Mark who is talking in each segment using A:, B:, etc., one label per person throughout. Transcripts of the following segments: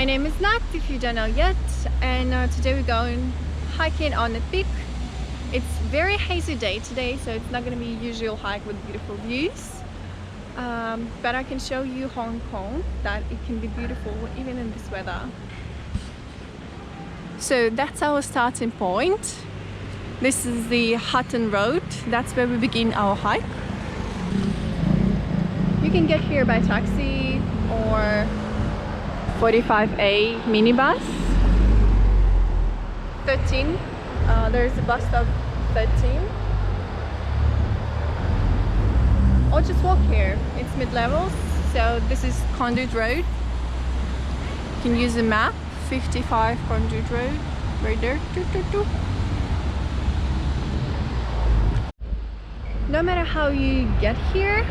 A: My name is Nat, if you don't know yet, and today we're going hiking on the peak. It's very hazy day today, so it's not going to be a usual hike with beautiful views, but I can show you Hong Kong, that it can be beautiful even in this weather. So that's our starting point. This is the Hutton Road. That's where we begin our hike. You can get here by taxi or 45A minibus. 13. There's a bus stop 13. Or just walk here. It's mid-levels, so this is Conduit Road. You can use a map. 55 Conduit Road, right there. No matter how you get here,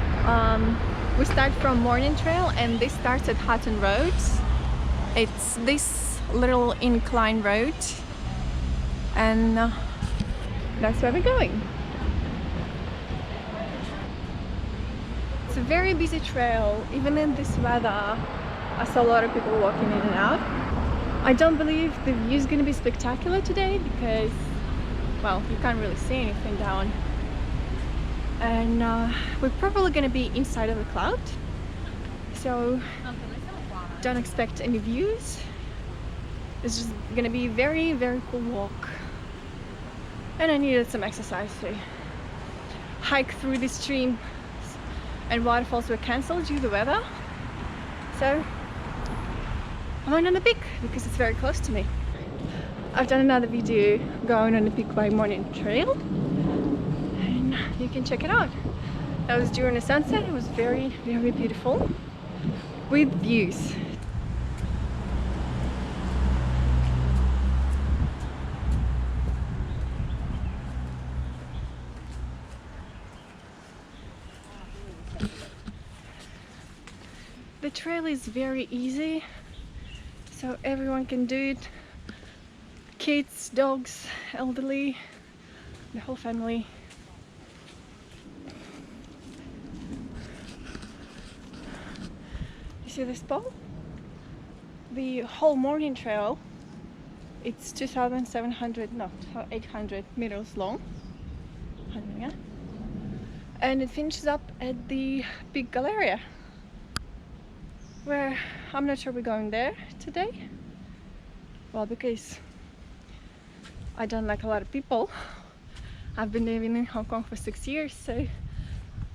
A: we start from Morning Trail, and this starts at Hutton Road. It's this little incline road, and that's where we're going. It's a very busy trail, even in this weather. I saw a lot of people walking in and out. I don't believe the view is going to be spectacular today because, well, you can't really see anything down. And we're probably going to be inside of the cloud, so don't expect any views. It's just going to be a very, very cool walk. And I needed some exercise to hike through the stream, and waterfalls were cancelled due to the weather. So I went on the peak because it's very close to me. I've done another video going on the peak by Morning Trail, and you can check it out. That was during the sunset. It was very, very beautiful with views. The trail is very easy, so everyone can do it. Kids, dogs, elderly, the whole family. You see this pole? The whole Morning Trail, it's 800 meters long, and it finishes up at the big Galleria, where I'm not sure we're going there today. Well, because I don't like a lot of people. I've been living in Hong Kong for 6 years, so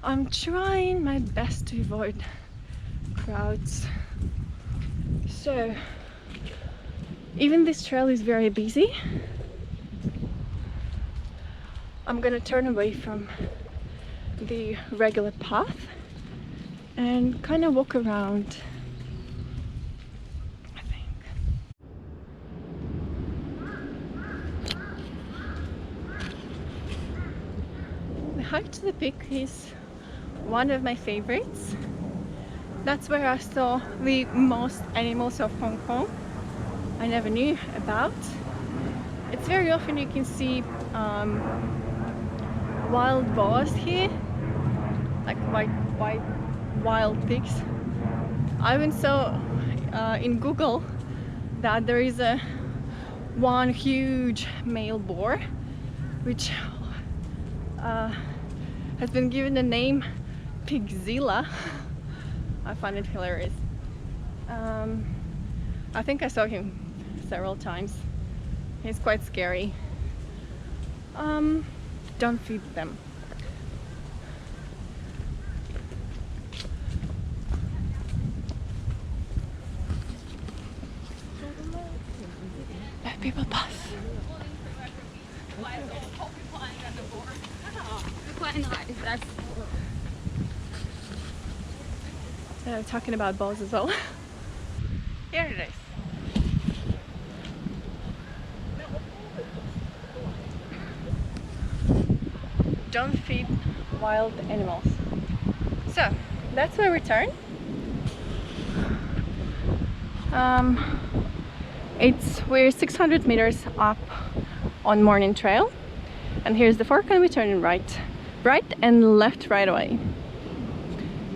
A: I'm trying my best to avoid crowds. So even this trail is very busy. I'm gonna turn away from the regular path and kind of walk around. The hike to the peak is one of my favorites. That's where I saw the most animals of Hong Kong I never knew about. It's very often you can see wild boars here, like white wild pigs. I even saw in Google that there is one huge male boar which has been given the name Pigzilla. I find it hilarious. I think I saw him several times. He's quite scary. Don't feed them. Let people pass. They're talking about balls as well. Here it is. Don't feed wild animals. So that's where we turn. We're 600 meters up on Morning Trail, and here's the fork, and we turn right and left right away.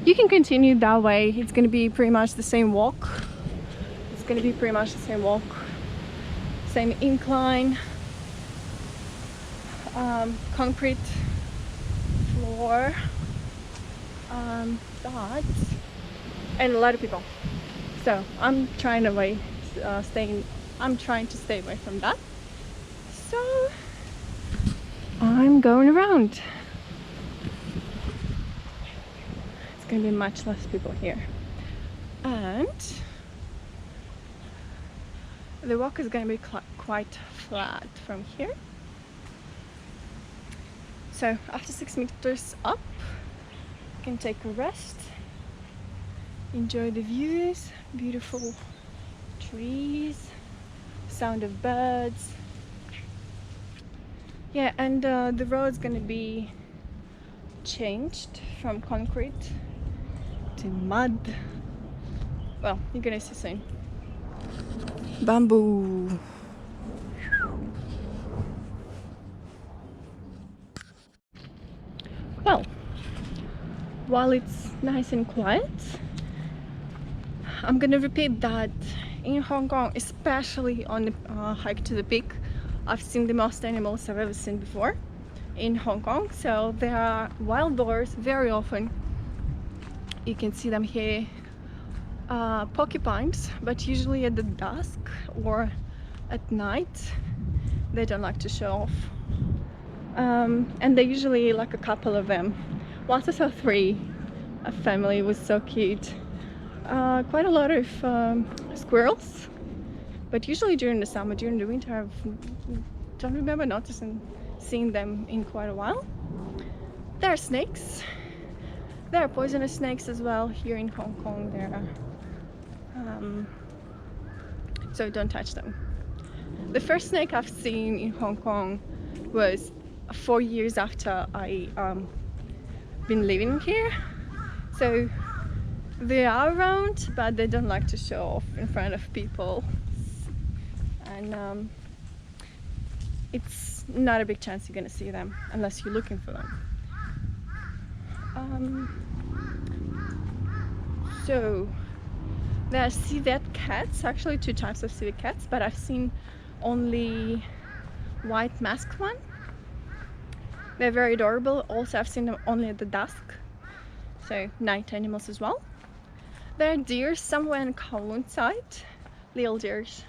A: You can continue that way. It's going to be pretty much the same walk. It's gonna be pretty much the same walk, same incline, concrete floor, that, and a lot of people. So I'm trying to stay away from that. So I'm going around. It's gonna be much less people here, and the walk is gonna be quite flat from here. So after 6 meters up, you can take a rest, enjoy the views, beautiful trees, sound of birds. Yeah, and the road's gonna be changed from concrete to mud. Well, you're gonna see soon. Bamboo. Well, while it's nice and quiet, I'm gonna repeat that in Hong Kong, especially on the hike to the peak, I've seen the most animals I've ever seen before in Hong Kong. So there are wild boars very often. You can see them here. Porcupines, but usually at the dusk or at night. They don't like to show off. And they're usually like a couple of them. Once I saw 3, a family, was so cute. Quite a lot of squirrels, but usually during the summer. During the winter, I don't remember seeing them in quite a while. There are snakes. There are poisonous snakes as well here in Hong Kong. There are, so don't touch them. The first snake I've seen in Hong Kong was 4 years after I been living here. So they are around, but they don't like to show off in front of people, and it's not a big chance you're gonna see them unless you're looking for them. So there are civet cats, actually 2 types of civet cats, but I've seen only white masked one. They're very adorable. Also, I've seen them only at the dusk, so night animals as well. There are deer somewhere in Kowloon side, little deers.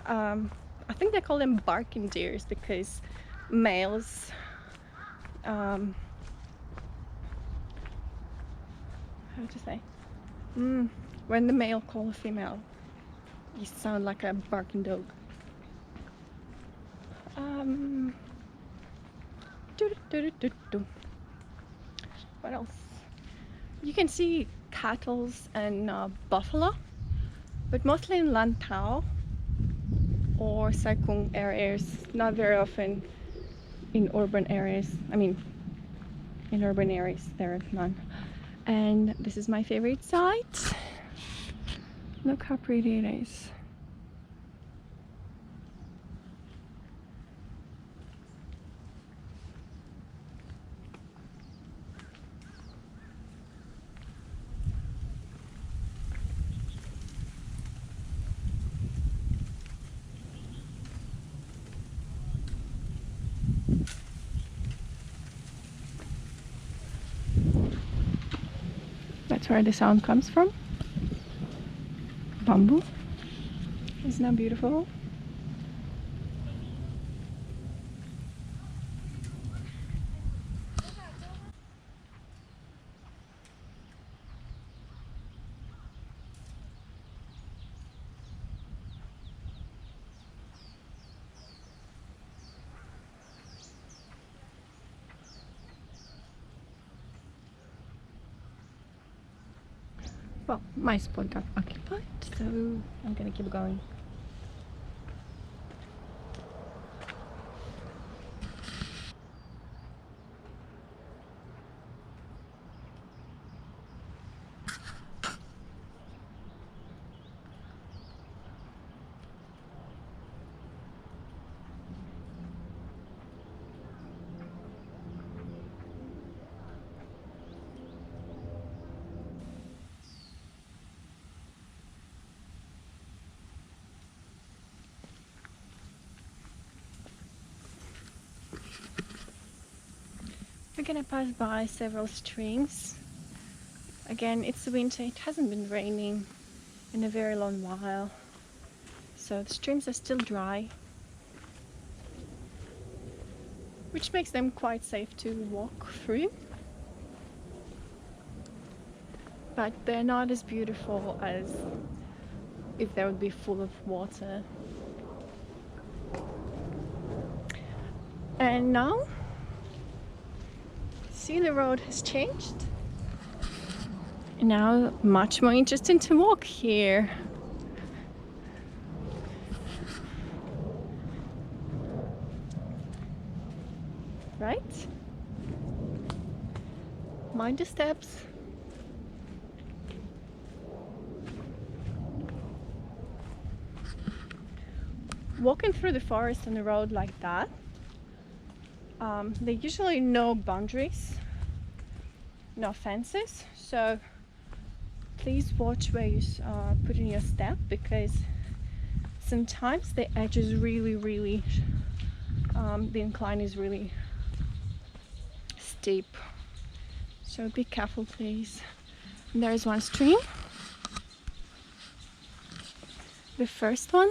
A: I think they call them barking deers because males, how to say, when the male calls a female, you sound like a barking dog. What else? You can see cattle and buffalo, but mostly in Lantau or Sai Kung areas, not very often in urban areas. I mean, in urban areas there are none. And this is my favorite site. Look how pretty it is. That's where the sound comes from. Bamboo. Isn't that beautiful? Well, my spot got occupied, so I'm gonna keep going. gonna pass by several streams. Again, it's winter, it hasn't been raining in a very long while, so the streams are still dry, which makes them quite safe to walk through. But they're not as beautiful as if they would be full of water. And now, see, the road has changed. Now, much more interesting to walk here. Right? Mind the steps. Walking through the forest on the road like that, there are usually no boundaries, no fences, so please watch where you put in your step, because sometimes the edge is really the incline is really steep, so be careful please. And there is one stream, the first one.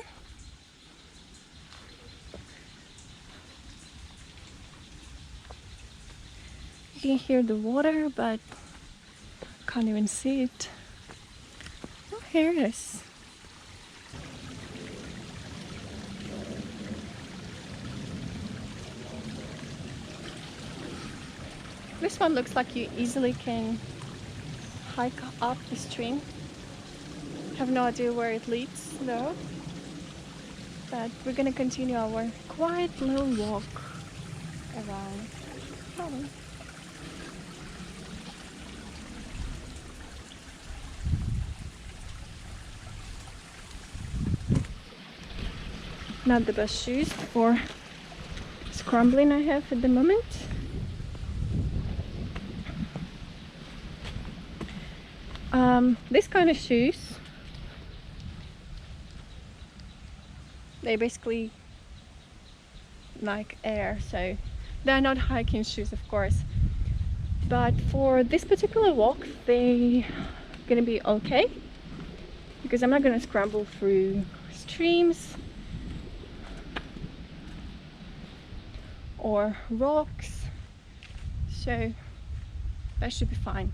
A: You can hear the water, but can't even see it. Oh, here it is. This one looks like you easily can hike up the stream. Have no idea where it leads though. But we're gonna continue our quiet little walk around. Oh. Not the best shoes for scrambling I have at the moment. This kind of shoes, they basically like air, so they're not hiking shoes of course, but for this particular walk they're gonna be okay, because I'm not gonna scramble through streams or rocks, so that should be fine.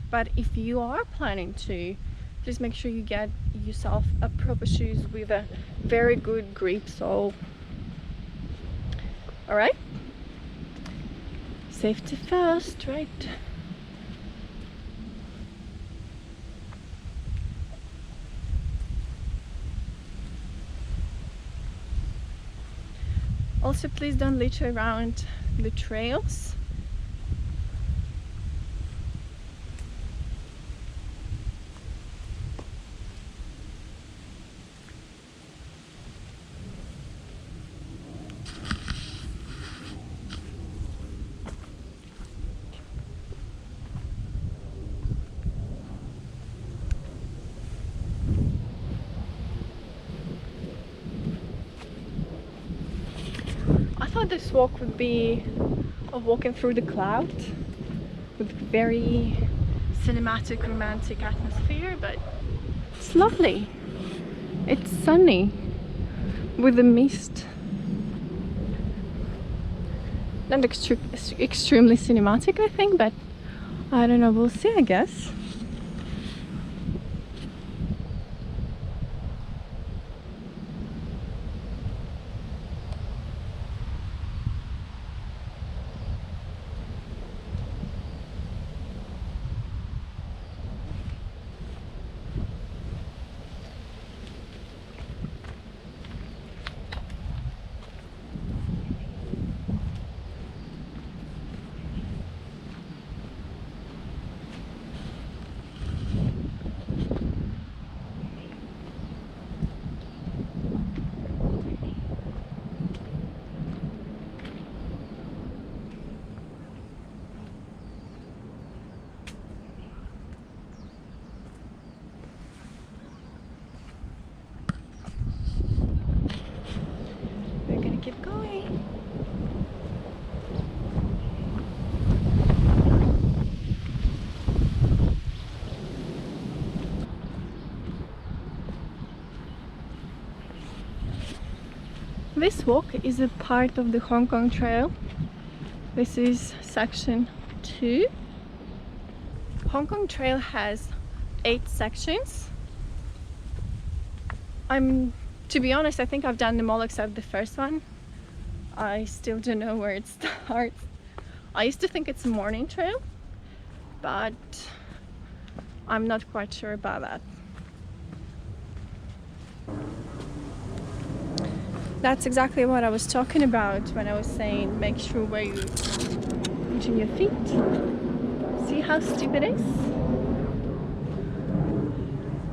A: But if you are planning to, just make sure you get yourself a proper shoes with a very good grip sole. All right, safety first, right? Also, please don't litter around the trails. This walk would be of walking through the clouds with very cinematic, romantic atmosphere, but it's lovely. It's sunny with the mist. Not extremely cinematic, I think, but I don't know, we'll see, I guess. This walk is a part of the Hong Kong Trail. This is section 2. Hong Kong Trail has 8 sections. To be honest, I think I've done them all except the first one. I still don't know where it starts. I used to think it's a morning trail, but I'm not quite sure about that. That's exactly what I was talking about when I was saying make sure where you're putting your feet. See how steep it is?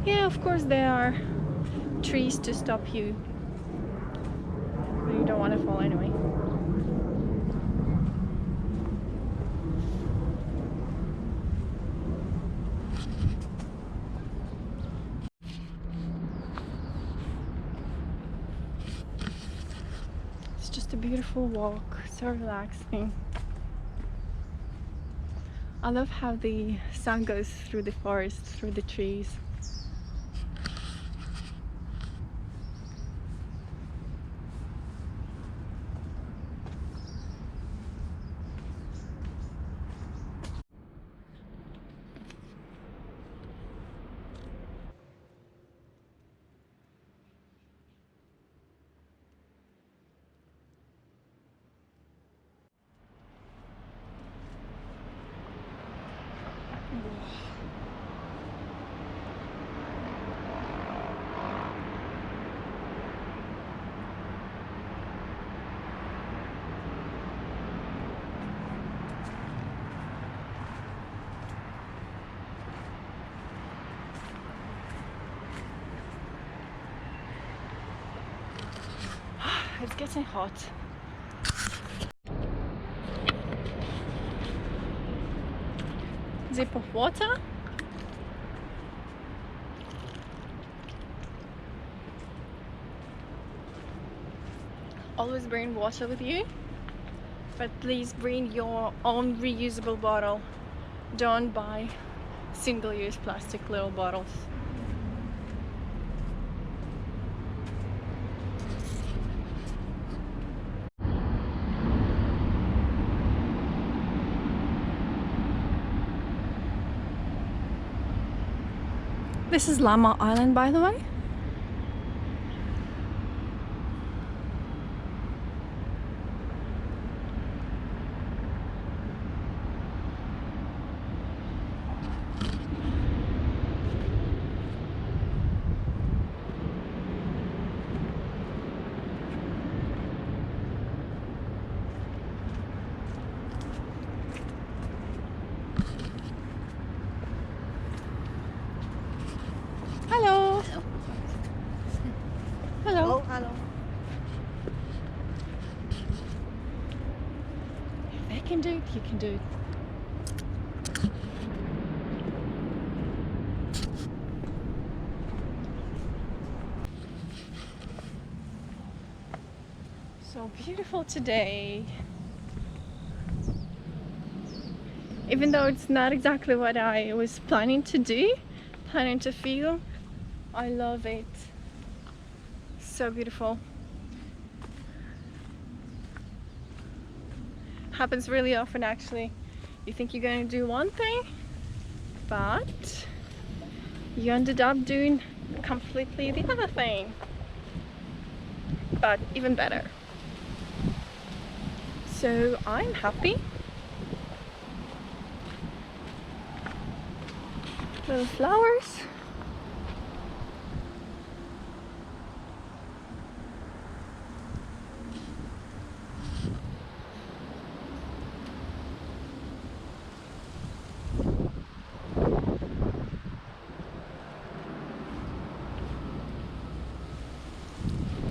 A: Yeah, of course there are trees to stop you, but you don't want to fall anyway. It's just a beautiful walk, so relaxing. I love how the sun goes through the forest, through the trees. It's getting hot. Sip of water. Always bring water with you, but please bring your own reusable bottle. Don't buy single-use plastic little bottles. This is Llama Island, by the way. Hello. Hello.
B: Oh, hello.
A: If they can do it, you can do it. So beautiful today. Even though it's not exactly what I was planning to do, planning to feel, I love it. So beautiful. Happens really often actually. You think you're going to do one thing, but you ended up doing completely the other thing. But even better. So I'm happy. Little flowers.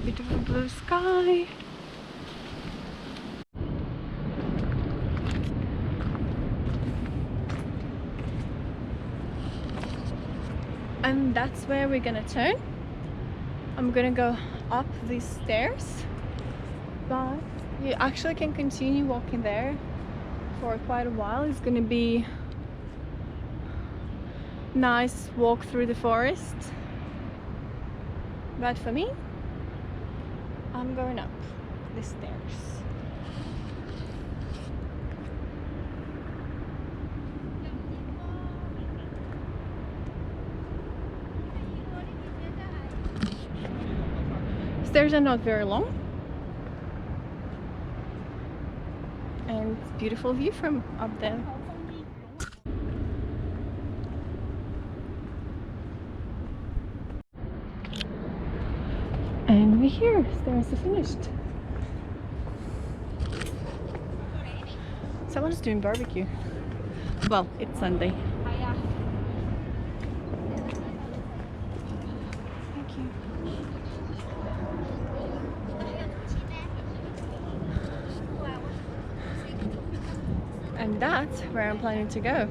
A: Beautiful blue sky. And that's where we're gonna turn. I'm gonna go up these stairs, but you actually can continue walking there for quite a while. It's gonna be nice walk through the forest, but for me, I'm going up. the stairs. Stairs are not very long, and it's a beautiful view from up there. And we're here. Stairs are finished. Someone's doing barbecue. Well, it's Sunday. Thank you. And that's where I'm planning to go.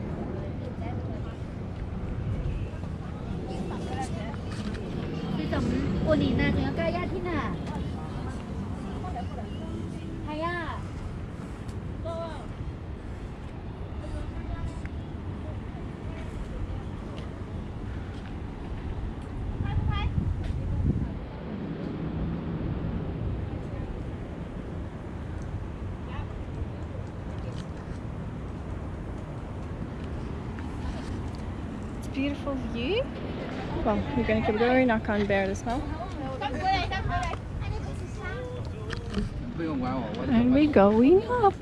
A: Beautiful view. Well, we're gonna keep going. I can't bear the smell. And we're going up.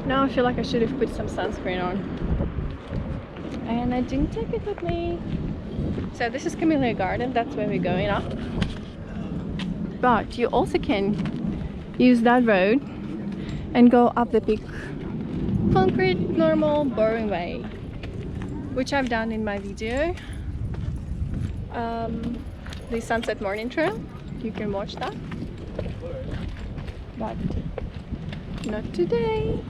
A: Now I feel like I should have put some sunscreen on, and I didn't take it with me. So this is Camellia Garden, that's where we're going up. But you also can use that road and go up the big concrete, normal, boring way, which I've done in my video. The Sunset Morning Trail, you can watch that. But not today.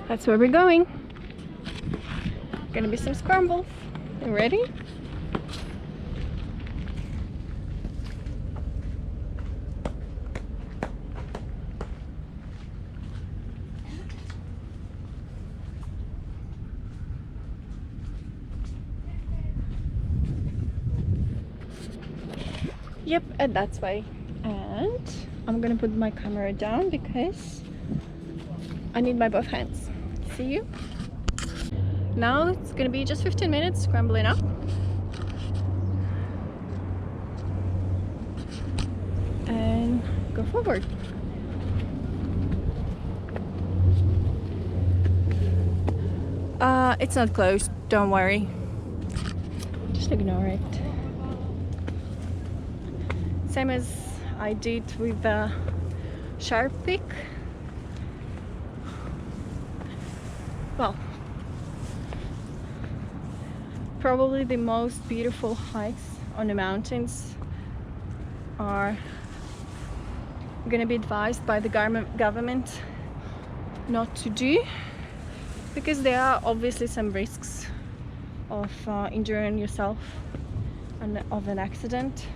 A: That's where we're going. Gonna be some scrambles. You ready? Yep, and that's way. And I'm gonna put my camera down because I need my both hands. See you. Now it's gonna be just 15 minutes scrambling up. And go forward. It's not closed, don't worry. Just ignore it. Same as I did with the sharp peak. Well, probably the most beautiful hikes on the mountains are gonna be advised by the government not to do, because there are obviously some risks of injuring yourself and of an accident.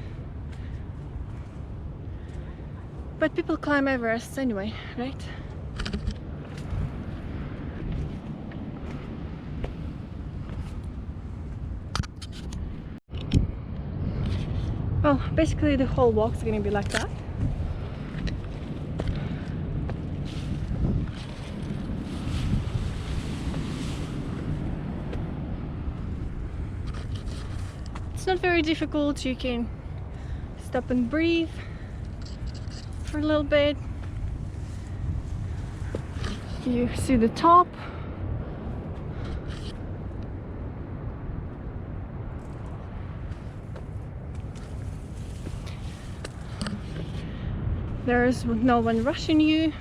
A: But people climb Everest anyway, right? Well, basically the whole walk's gonna be like that. It's not very difficult. You can stop and breathe for a little bit. You see the top. There's no one rushing you,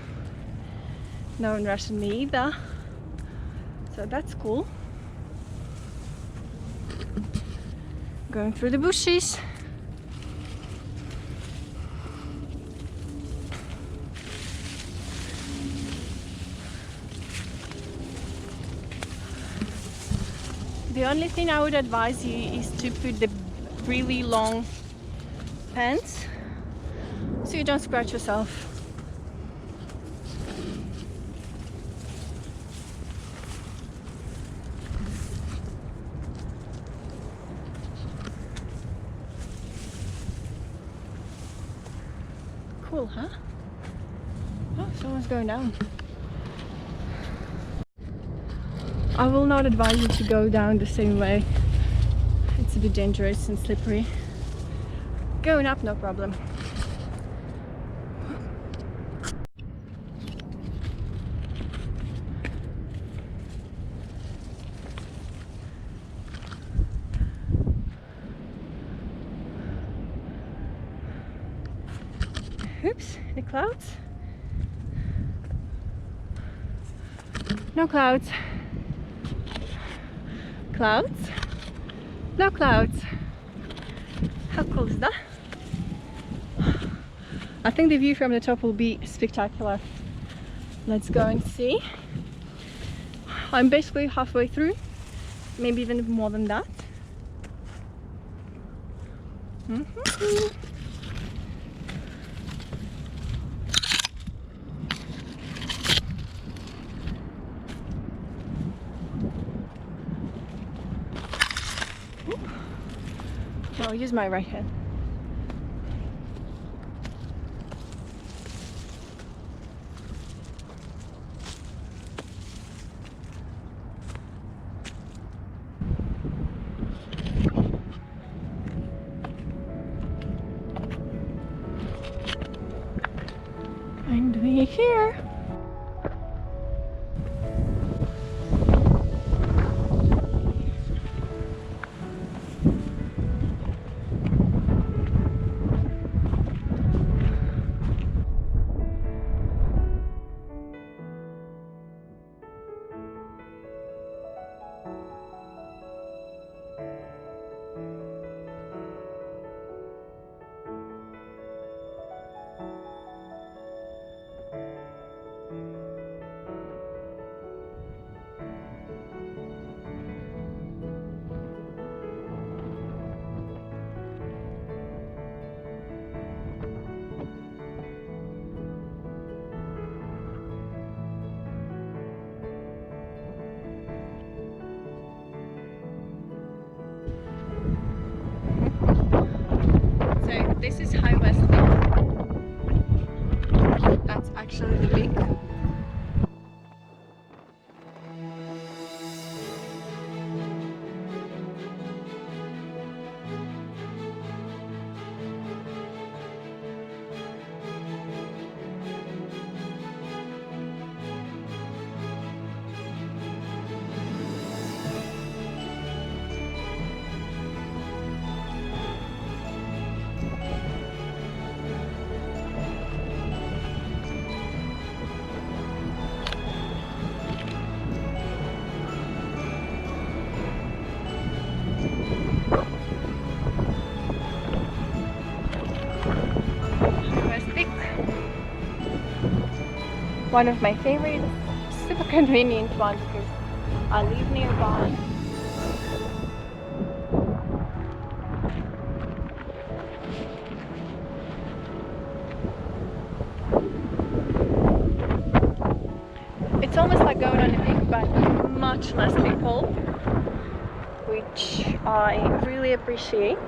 A: no one rushing me either, so that's cool. Going through the bushes, The only thing I would advise you is to put the really long pants so you don't scratch yourself. Cool, huh? Oh, someone's going down. I will not advise you to go down the same way. It's a bit dangerous and slippery. Going up, no problem. Oops, the clouds. No clouds. Clouds. No clouds. How cool is that? I think the view from the top will be spectacular. Let's go and see. I'm basically halfway through, maybe even more than that. I'll use my right hand. I'm doing it here. So this is High West Lake. That's actually the peak. One of my favorite, super convenient ones because I live nearby. It's almost like going on a peak, but much less people, which I really appreciate.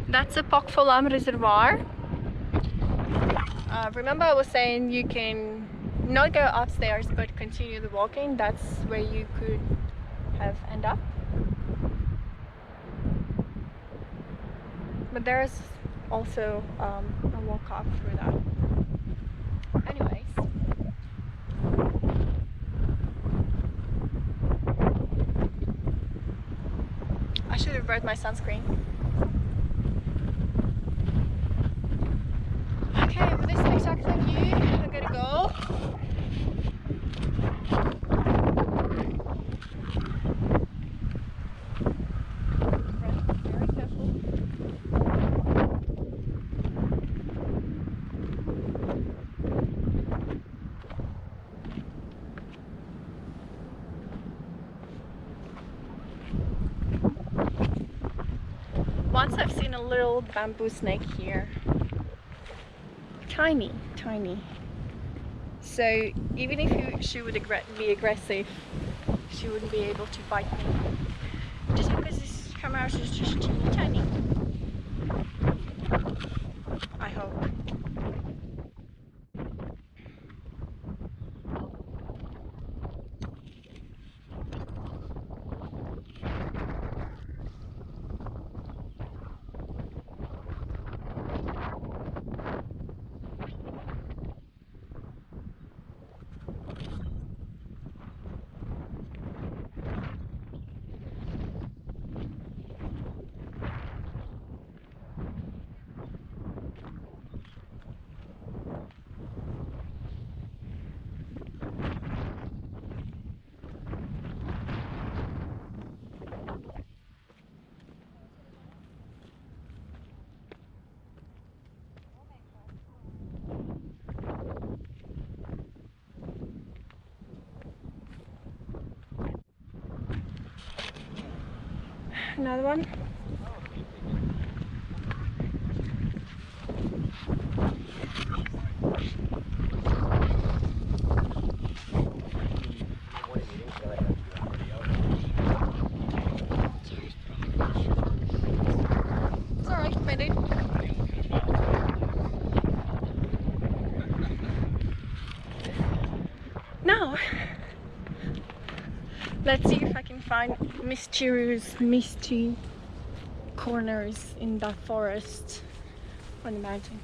A: That's a Pokfolam reservoir. Remember I was saying you can not go upstairs but continue the walking. That's where you could have end up. But there's also a walk up through that. Anyways. I should have brought my sunscreen. Okay, with this spectacular view, I'm gonna go. Very careful. Once I've seen a little bamboo snake here. Tiny, tiny. So even if she would be aggressive, she wouldn't be able to bite me. Just because this camera is just teeny tiny. I hope. Another one. It's alright, my dude. Now, let's see if I can find mysterious, misty corners in the forest on the mountain.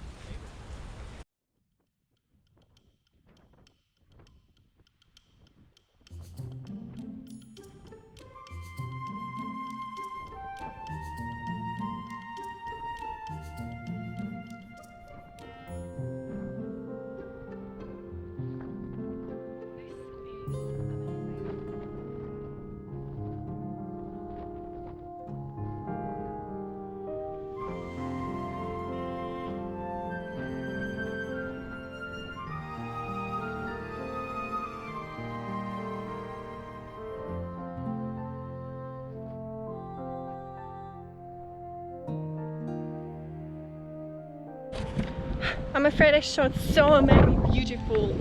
A: I'm afraid I shot so many beautiful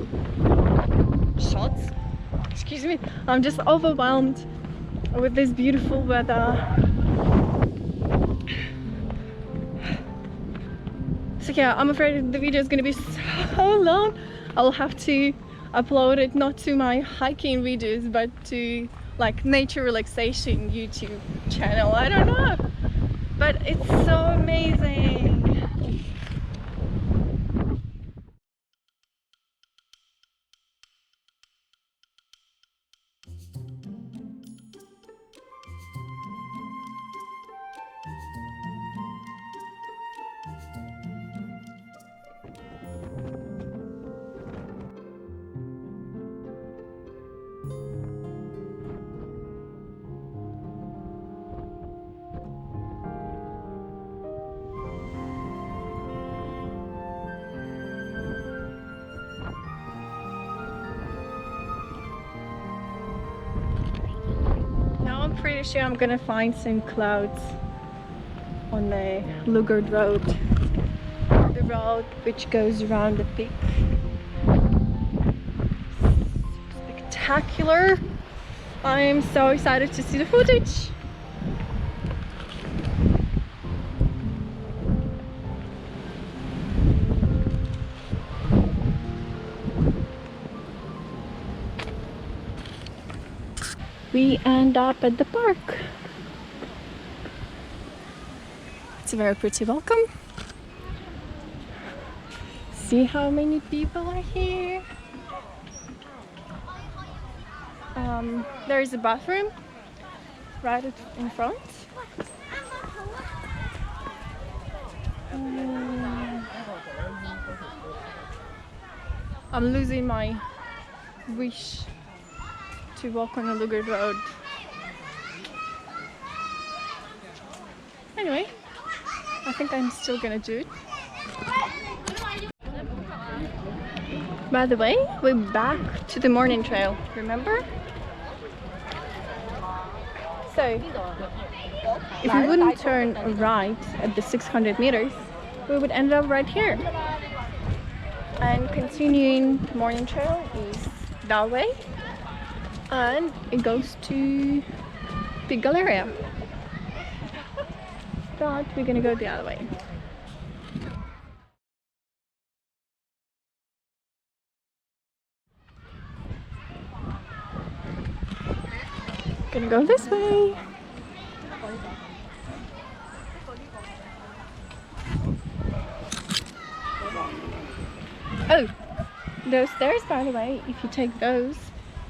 A: shots. Excuse me, I'm just overwhelmed with this beautiful weather. So yeah, I'm afraid the video is going to be so long. I'll have to upload it not to my hiking videos but to like nature relaxation YouTube channel. I don't know, but it's so amazing. I'm pretty sure I'm gonna find some clouds on the Lugard road, the road which goes around the peak. Spectacular! I am so excited to see the footage. we end up at the park. It's a very pretty welcome. See how many people are here. There is a bathroom right in front. I'm losing my wish to walk on a Lugard road. Anyway, I think I'm still gonna do it. By the way, we're back to the morning trail, remember? So, if we wouldn't turn right at the 600 meters, we would end up right here. And continuing the morning trail is that way, and it goes to the Galleria. But we're gonna go the other way. Gonna go this way. Oh, those stairs, by the way, if you take those,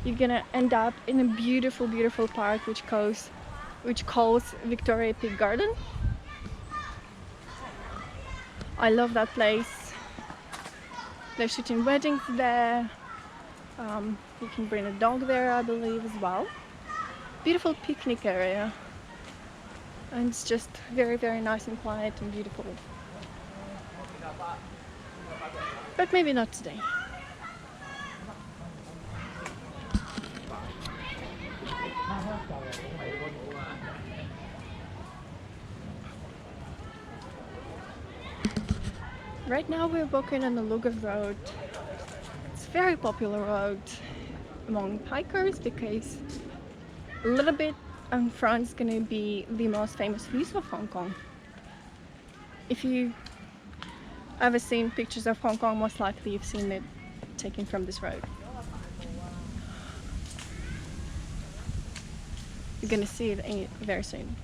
A: you're gonna end up in a beautiful, beautiful park which calls Victoria Peak Garden. I love that place. They're shooting weddings there. You can bring a dog there, I believe, as well. Beautiful picnic area. And it's just very, very nice and quiet and beautiful. But maybe not today. Right now we're walking on the Lugard road. It's a very popular road among hikers because a little bit in front is going to be the most famous views of Hong Kong. If you ever seen pictures of Hong Kong, most likely you've seen it taken from this road. You're going to see it very soon.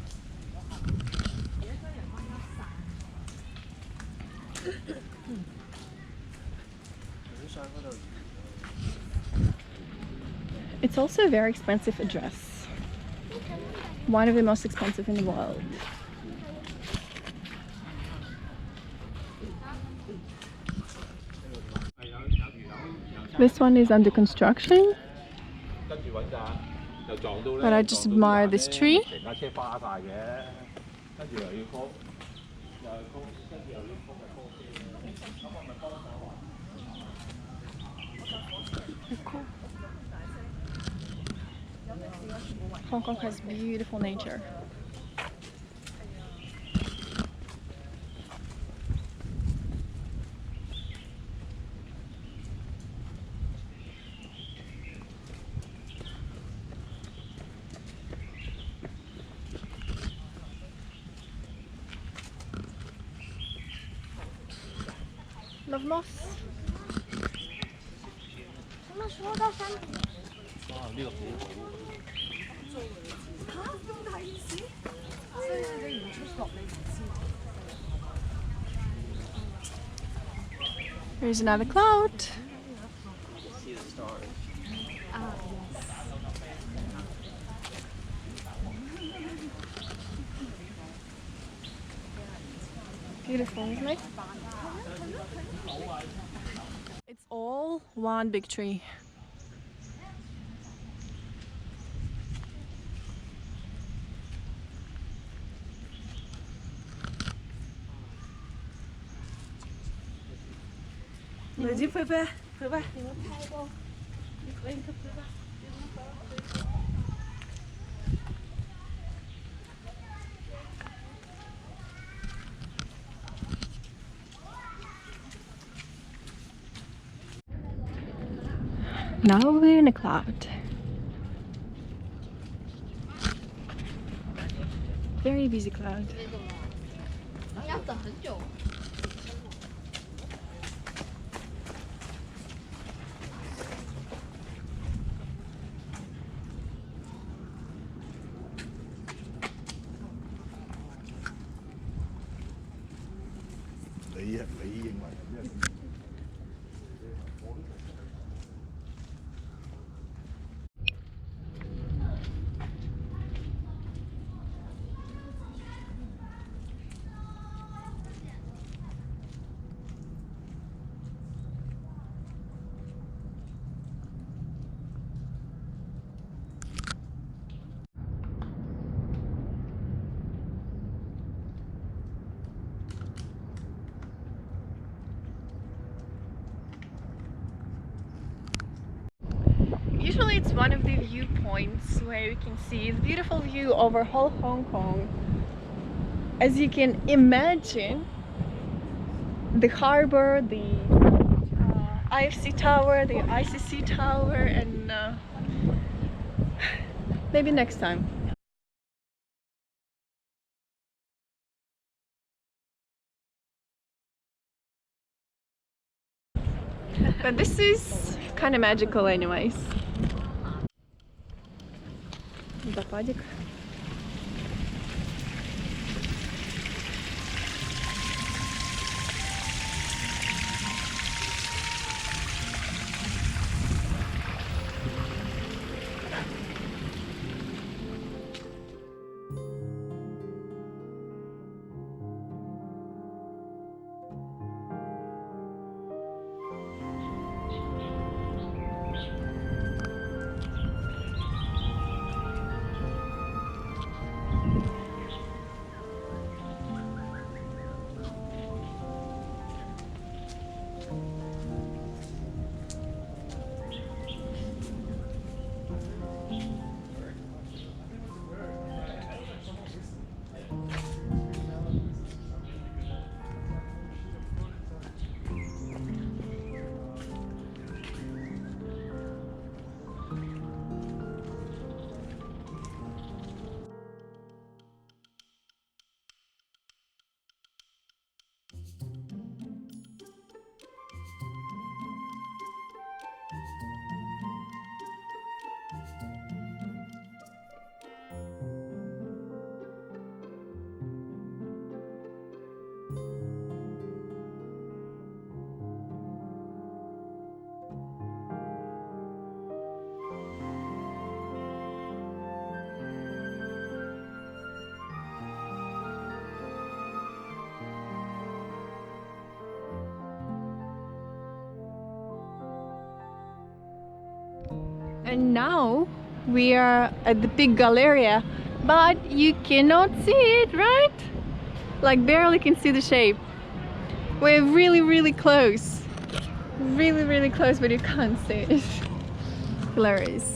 A: It's also a very expensive address. One of the most expensive in the world. This one is under construction. But I just admire this tree. Cool. Hong Kong has beautiful nature. Love moss. Here's another cloud. See the stars. Beautiful, isn't it? It's all one big tree. Now we're in a cloud. Very busy cloud. Usually it's one of the viewpoints where you can see the beautiful view over whole Hong Kong. As you can imagine, the harbor, the IFC tower, the ICC tower, and maybe next time. But this is kind of magical anyways. Западик. And now we are at the big Galleria, but you cannot see it, right? Like barely can see the shape. We're really close. Really close, but you can't see it. Hilarious.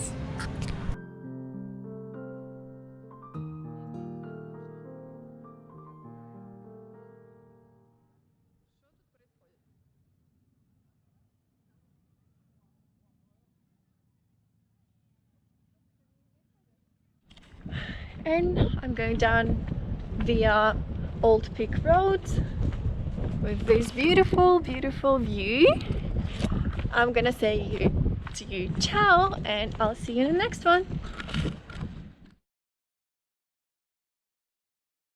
A: And I'm going down via Old Peak Road with this beautiful view. I'm gonna say to you ciao, and I'll see you in the next one.